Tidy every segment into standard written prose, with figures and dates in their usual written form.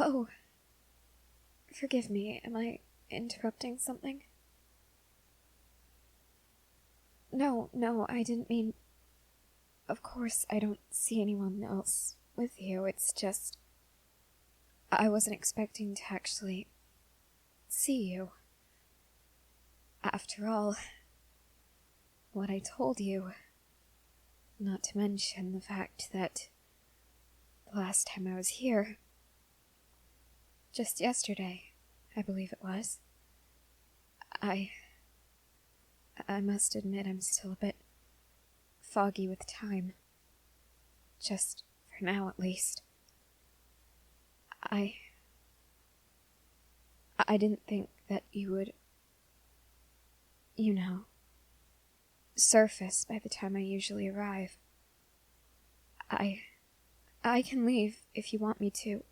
Oh, forgive me, am I interrupting something? No, I didn't mean... Of course, I don't see anyone else with you, it's just... I wasn't expecting to actually see you. After all, what I told you, not to mention the fact that the last time I was here, just yesterday, I believe it was, I must admit I'm still a bit foggy with time. Just for now, at least. I didn't think that you would, surface by the time I usually arrive. I can leave if you want me to.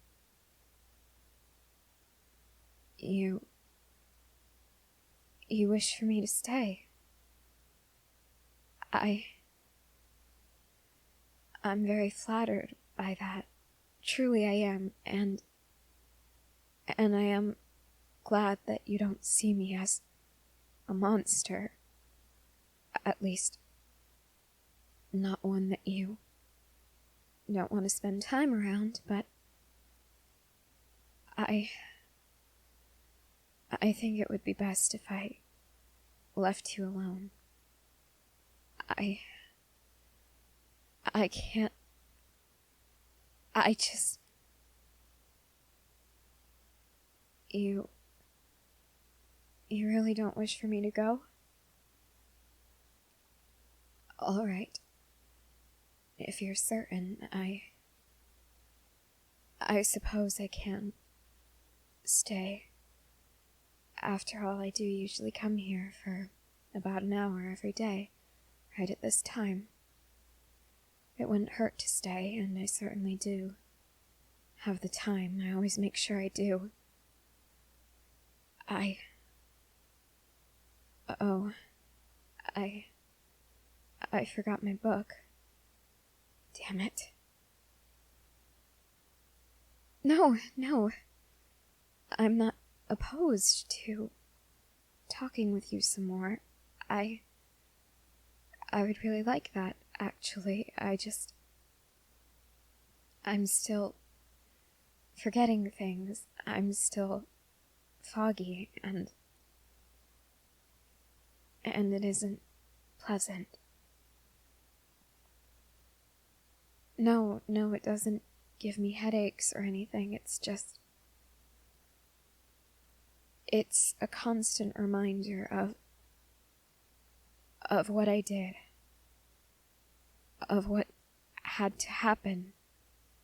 You wish for me to stay. I'm very flattered by that. Truly I am, and I am glad that you don't see me as a monster. At least, not one that you don't want to spend time around, but I think it would be best if I left you alone. I can't... You really don't wish for me to go? All right. If you're certain, I suppose I can stay. After all, I do usually come here for about an hour every day, right at this time. It wouldn't hurt to stay, and I certainly do have the time. I always make sure I do. I forgot my book. Damn it. No. I'm not opposed to talking with you some more. I would really like that, actually. I'm still forgetting things. I'm still foggy, and it isn't pleasant. No, it doesn't give me headaches or anything. It's a constant reminder of what I did, of what had to happen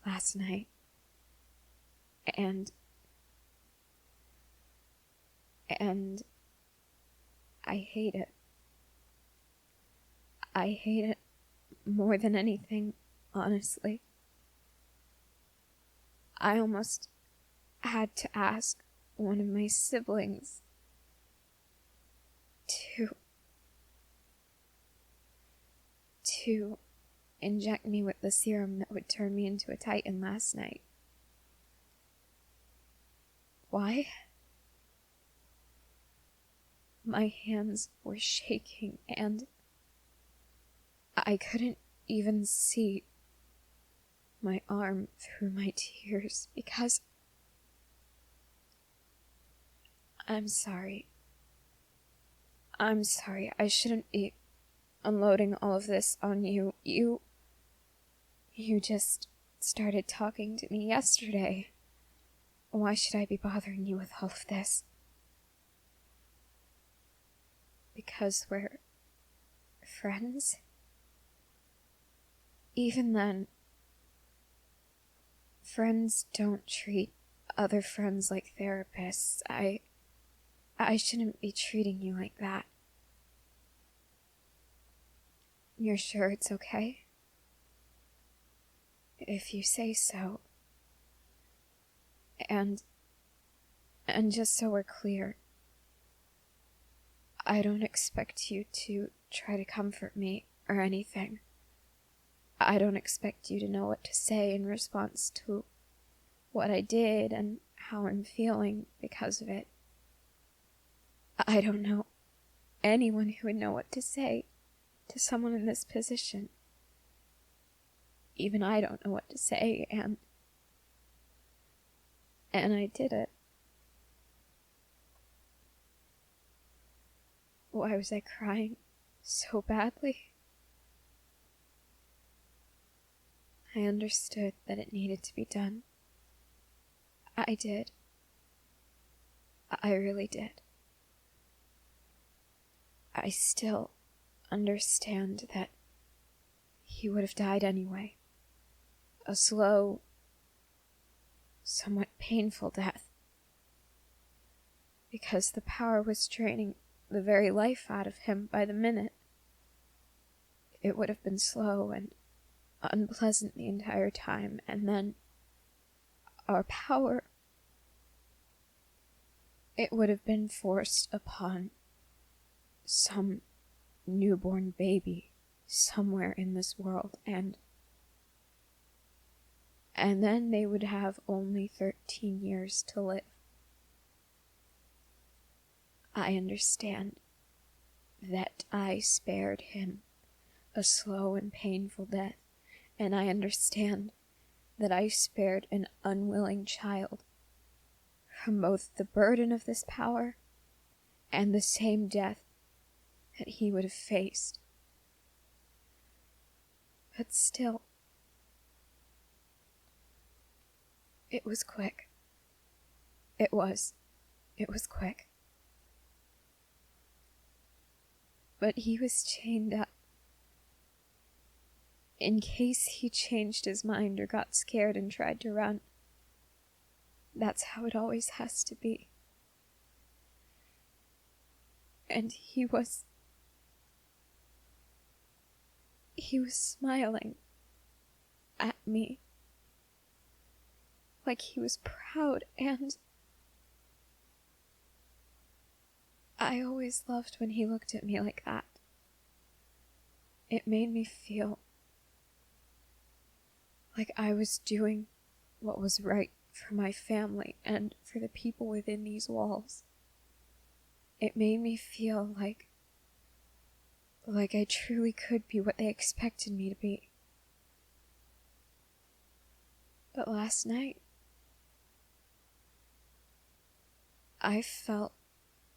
last night, and I hate it. I hate it more than anything, honestly. I almost had to ask one of my siblings to inject me with the serum that would turn me into a titan last night. Why? My hands were shaking, and I couldn't even see my arm through my tears because... I'm sorry. I shouldn't be unloading all of this on you. You just started talking to me yesterday. Why should I be bothering you with all of this? Because we're friends? Even then, friends don't treat other friends like therapists. I shouldn't be treating you like that. You're sure it's okay? If you say so. And just so we're clear, I don't expect you to try to comfort me or anything. I don't expect you to know what to say in response to what I did and how I'm feeling because of it. I don't know anyone who would know what to say to someone in this position. Even I don't know what to say, and I did it. Why was I crying so badly? I understood that it needed to be done. I did. I really did. I still understand that he would have died anyway. A slow, somewhat painful death. Because the power was draining the very life out of him by the minute. It would have been slow and unpleasant the entire time, and then our power, it would have been forced upon some newborn baby somewhere in this world, and then they would have only 13 years to live. I understand that I spared him a slow and painful death, and I understand that I spared an unwilling child from both the burden of this power and the same death that he would have faced. But still, it was quick. It was quick. But he was chained up. In case he changed his mind or got scared and tried to run. That's how it always has to be. And he was smiling at me. Like he was proud, and I always loved when he looked at me like that. It made me feel like I was doing what was right for my family and for the people within these walls. It made me feel like I truly could be what they expected me to be. But last night, I felt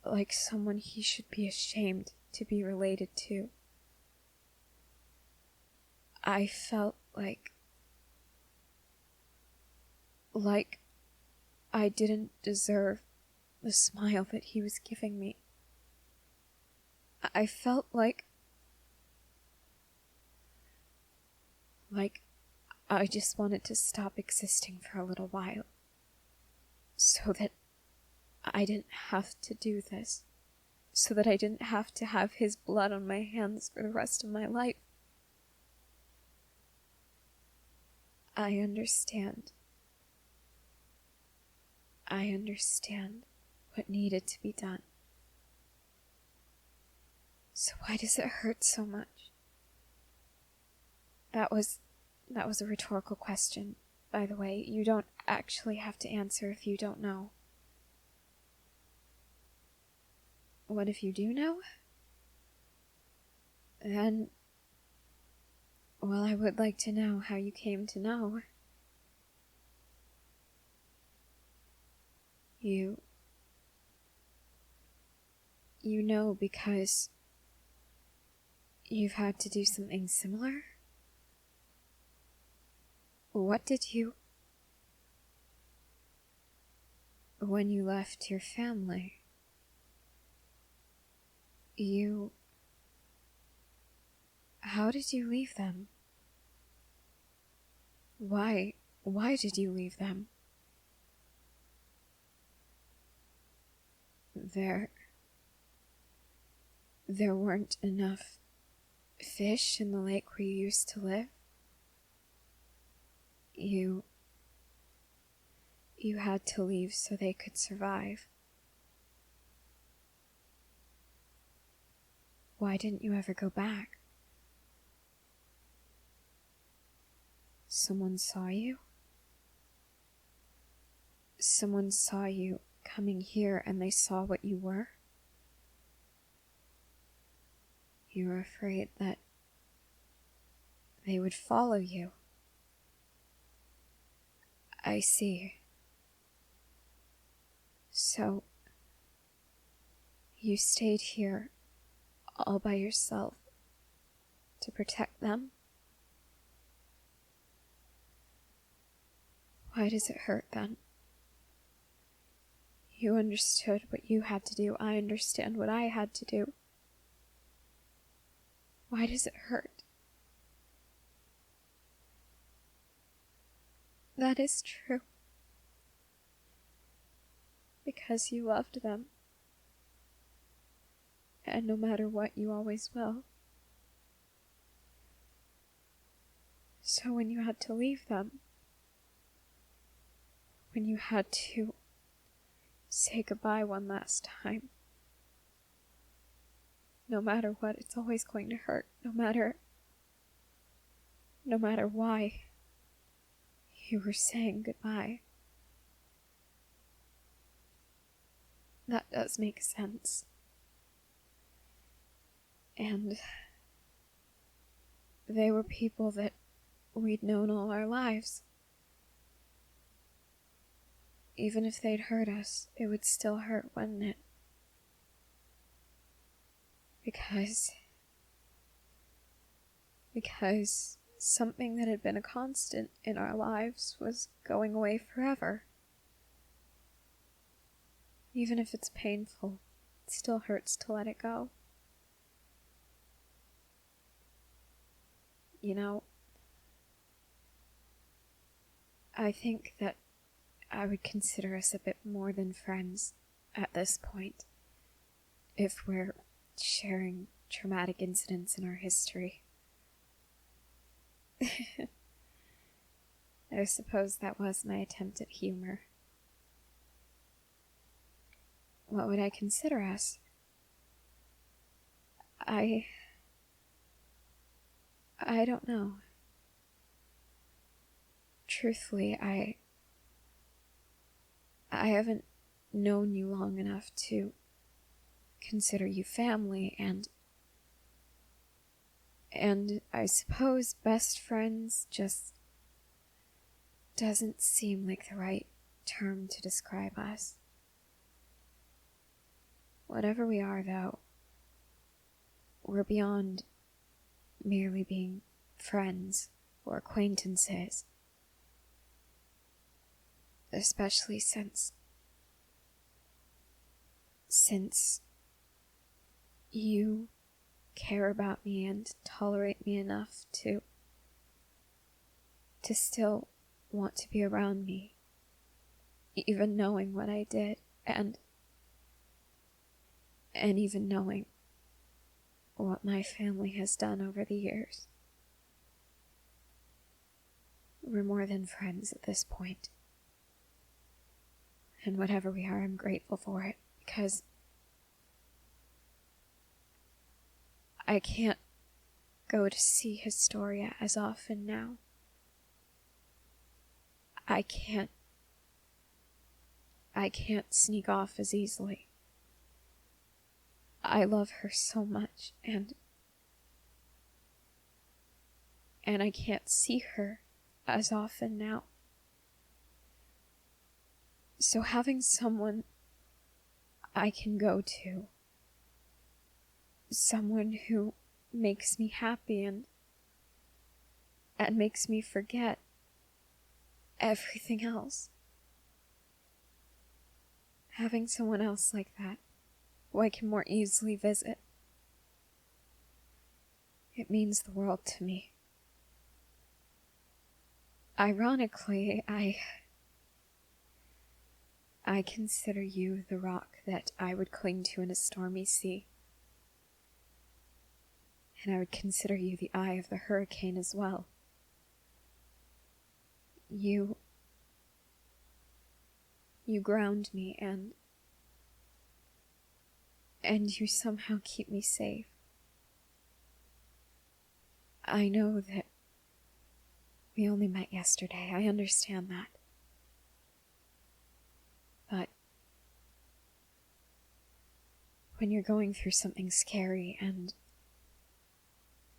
like someone he should be ashamed to be related to. I felt like I didn't deserve the smile that he was giving me. I felt like I just wanted to stop existing for a little while, so that I didn't have to do this, so that I didn't have to have his blood on my hands for the rest of my life. I understand. I understand what needed to be done. So why does it hurt so much? That was a rhetorical question, by the way. You don't actually have to answer if you don't know. What if you do know? Then, well, I would like to know how you came to know. You know because you've had to do something similar? What did you... When you left your family, how did you leave them? Why did you leave them? There weren't enough fish in the lake where you used to live? You had to leave so they could survive. Why didn't you ever go back? Someone saw you? someone saw you coming here and they saw what you were? You were afraid that they would follow you. I see. So, you stayed here all by yourself to protect them? Why does it hurt then? You understood what you had to do. I understand what I had to do. Why does it hurt? That is true. Because you loved them. And no matter what, you always will. So when you had to leave them, when you had to say goodbye one last time, no matter what, it's always going to hurt, no matter why you were saying goodbye. That does make sense. And they were people that we'd known all our lives. Even if they'd hurt us, it would still hurt, wouldn't it? Because something that had been a constant in our lives was going away forever. Even if it's painful, it still hurts to let it go. You know, I think that I would consider us a bit more than friends at this point, if we're sharing traumatic incidents in our history. I suppose that was my attempt at humor. What would I consider us? I don't know. Truthfully, I haven't known you long enough to consider you family, and I suppose best friends just doesn't seem like the right term to describe us. Whatever we are, though, we're beyond merely being friends or acquaintances. Especially since you care about me and tolerate me enough to still want to be around me, even knowing what I did, and even knowing what my family has done over the years. We're more than friends at this point. And whatever we are, I'm grateful for it, because I can't go to see Historia as often now. I can't sneak off as easily. I love her so much, and I can't see her as often now. So having someone I can go to, someone who makes me happy and makes me forget everything else. Having someone else like that, who I can more easily visit, it means the world to me. Ironically, I consider you the rock that I would cling to in a stormy sea. And I would consider you the eye of the hurricane as well. You ground me and you somehow keep me safe. I know that we only met yesterday. I understand that. when you're going through something scary and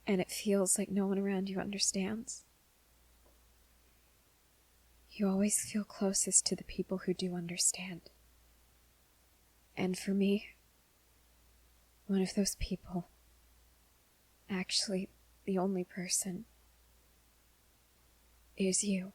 it feels like no one around you understands, you always feel closest to the people who do understand. And for me, one of those people, actually the only person, is you.